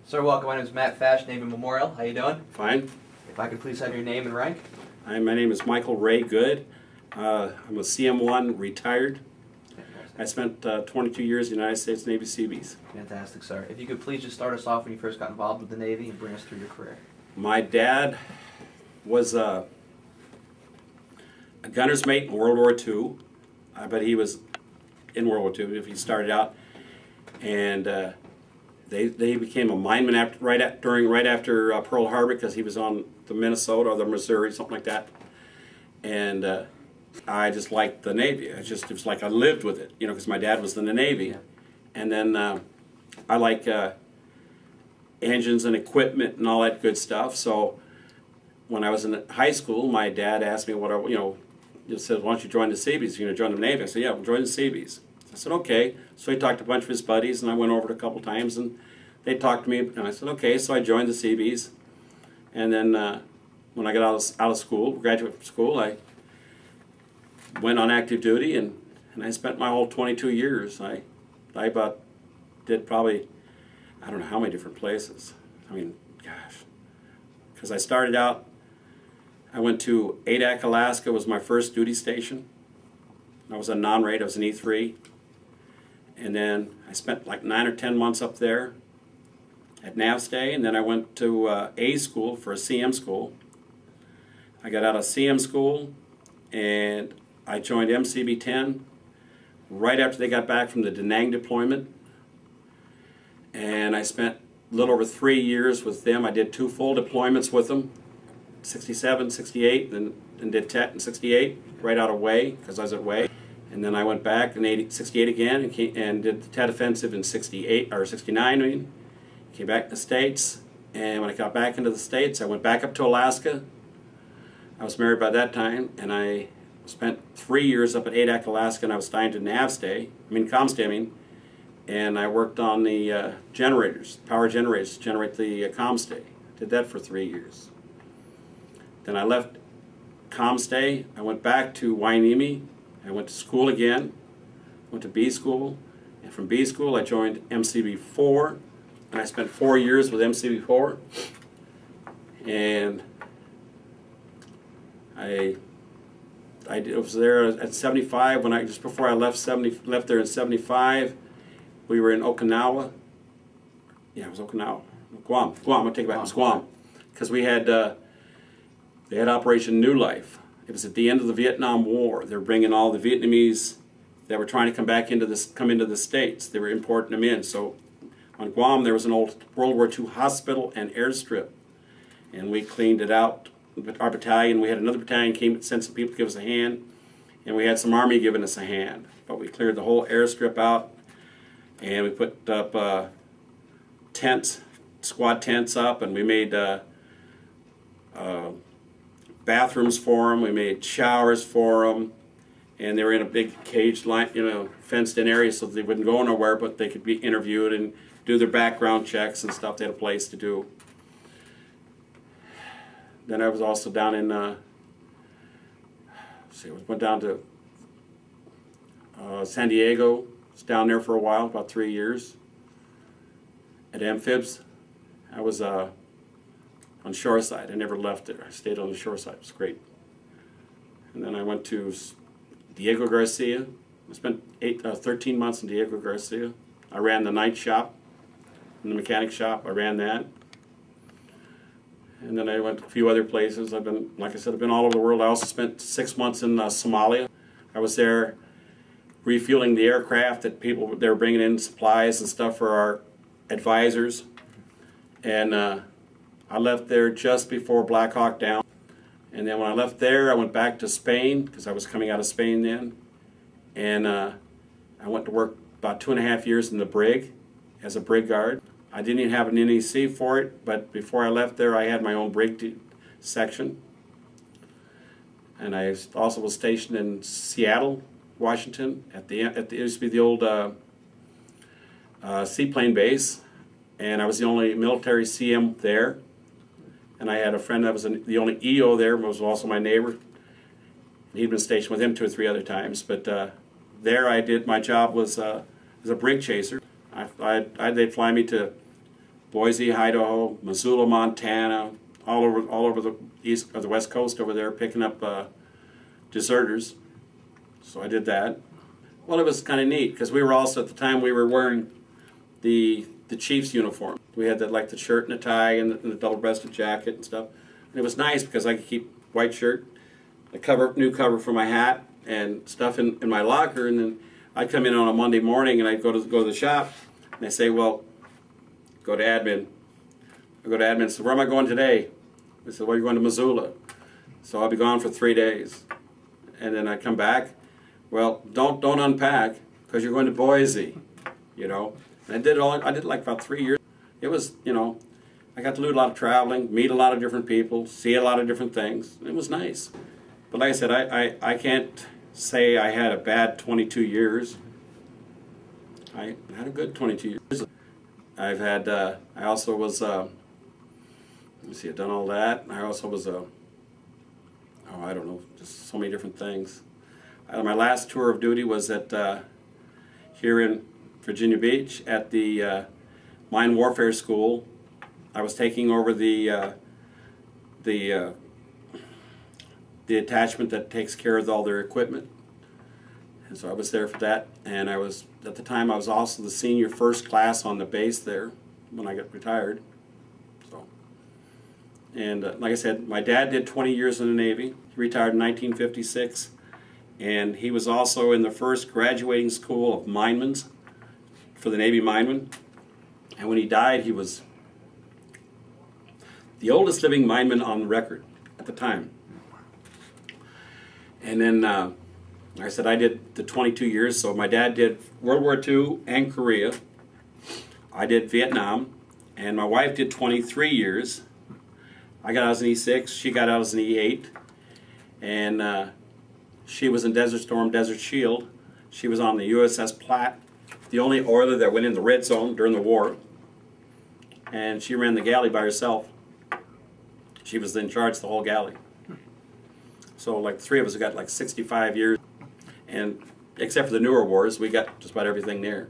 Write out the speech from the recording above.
Sir, welcome. My name is Matt Fash, Navy Memorial. How you doing? Fine. If I could please have your name and rank. Hi, my name is Michael Ray Goode. I'm a CM1 retired. I spent 22 years in the United States Navy Seabees. Fantastic, sir. If you could please just start us off when you first got involved with the Navy and bring us through your career. My dad was a gunner's mate in World War II. I bet he was in World War II if he started out. And they became a mineman right after Pearl Harbor, because he was on the Minnesota or the Missouri, something like that. And I just liked the Navy. It was like I lived with it, because my dad was in the Navy. Yeah. And then I like engines and equipment and all that good stuff. So when I was in high school, my dad asked me he said, "Why don't you join the Seabees? You're going to join the Navy?" I said, "Yeah, we'll join the Seabees." I said, "Okay." So he talked to a bunch of his buddies, and I went over it a couple times, and they talked to me, and I said, "Okay." So I joined the Seabees, and then when I got out of school, graduated from school, I went on active duty, and I spent my whole 22 years. I did probably, I don't know how many different places. I mean, gosh, because I started out, I went to Adak, Alaska, was my first duty station. I was a non-rate, I was an E3. And then I spent like 9 or 10 months up there at NAVSTAY, and then I went to A school for a CM school. I got out of CM school, and I joined MCB 10 right after they got back from the Da Nang deployment. And I spent a little over 3 years with them. I did 2 full deployments with them, 67, 68, and did TET in 68, right out of Way, because I was at Way. And then I went back in 68 again and did the TET offensive in 68, or 69, I mean. Came back to the States, and when I got back into the States, I went back up to Alaska. I was married by that time, and I spent 3 years up at Adak, Alaska, and I was assigned to COMSTAY, and I worked on the generators, power generators, to generate the COMSTAY. Did that for 3 years. Then I left COMSTAY, I went back to Wainimi, I went to school again, went to B school, and from B school I joined MCB 4, and I spent 4 years with MCB 4, and I was there at 75 just before I left there in 75. We were in Okinawa. Yeah, it was Okinawa. Guam. I'll take it back. It was Guam, because we had they had Operation New Life. It was at the end of the Vietnam War. They were bringing all the Vietnamese that were trying to come into the States. They were importing them in. So on Guam there was an old World War II hospital and airstrip, and we cleaned it out. Our battalion, we had another battalion sent some people to give us a hand, and we had some Army giving us a hand. But we cleared the whole airstrip out, and we put up tents, squad tents up, and we made bathrooms for them. We made showers for them, and they were in a big caged line, fenced-in area, so they wouldn't go nowhere, but they could be interviewed and do their background checks and stuff. They had a place to do. Then I was also down in, went down to San Diego. Was down there for a while, about 3 years. At Amphibs, I was on shoreside. I never left there. I stayed on the shoreside. It was great. And then I went to Diego Garcia. I spent 13 months in Diego Garcia. I ran the night shop, in the mechanic shop. I ran that. And then I went to a few other places. Like I said, I've been all over the world. I also spent 6 months in Somalia. I was there refueling the aircraft that they were bringing in supplies and stuff for our advisors. And I left there just before Black Hawk Down. And then when I left there, I went back to Spain, because I was coming out of Spain then. And I went to work about 2.5 years in the brig as a brig guard. I didn't even have an NEC for it, but before I left there, I had my own brig section. And I also was stationed in Seattle, Washington, it used to be the old seaplane base, and I was the only military CM there. And I had a friend that was the only EO there, was also my neighbor. He'd been stationed with him 2 or 3 other times, but there my job was as a brig chaser. They'd fly me to Boise, Idaho, Missoula, Montana, all over the east or the west coast over there, picking up deserters. So I did that. Well, it was kind of neat because we were also, at the time, we were wearing the Chiefs uniform. We had that, like the shirt and the tie and the double-breasted jacket and stuff. And it was nice because I could keep white shirt, a new cover for my hat, and stuff in my locker. And then I'd come in on a Monday morning and I'd go to the shop, and they say, well, go to admin. I go to admin and say, where am I going today? I said, well, you're going to Missoula. So I'll be gone for 3 days. And then I come back. Well, don't unpack because you're going to Boise, you know. And I did like about 3 years. It was, you know, I got to do a lot of traveling, meet a lot of different people, see a lot of different things. It was nice. But like I said, I can't say I had a bad 22 years. I had a good 22 years. I've had, I also was, let me see, I've done all that. I also was oh, I don't know, just so many different things. My last tour of duty was at, here in Virginia Beach at the Mine Warfare School. I was taking over the attachment that takes care of all their equipment. And so I was there for that, and I was, at the time, I was also the senior first class on the base there when I got retired. So, and like I said, my dad did 20 years in the Navy. He retired in 1956, and he was also in the first graduating school of minemen for the Navy minemen. And when he died, he was the oldest living mineman on record at the time. And then, like I said, I did the 22 years, so my dad did World War II and Korea. I did Vietnam, and my wife did 23 years. I got out as an E6, she got out as an E8, and she was in Desert Storm, Desert Shield. She was on the USS Platte, the only oiler that went in the red zone during the war, and she ran the galley by herself. She was in charge of the whole galley. So like the three of us got like 65 years, and except for the newer wars, we got just about everything there.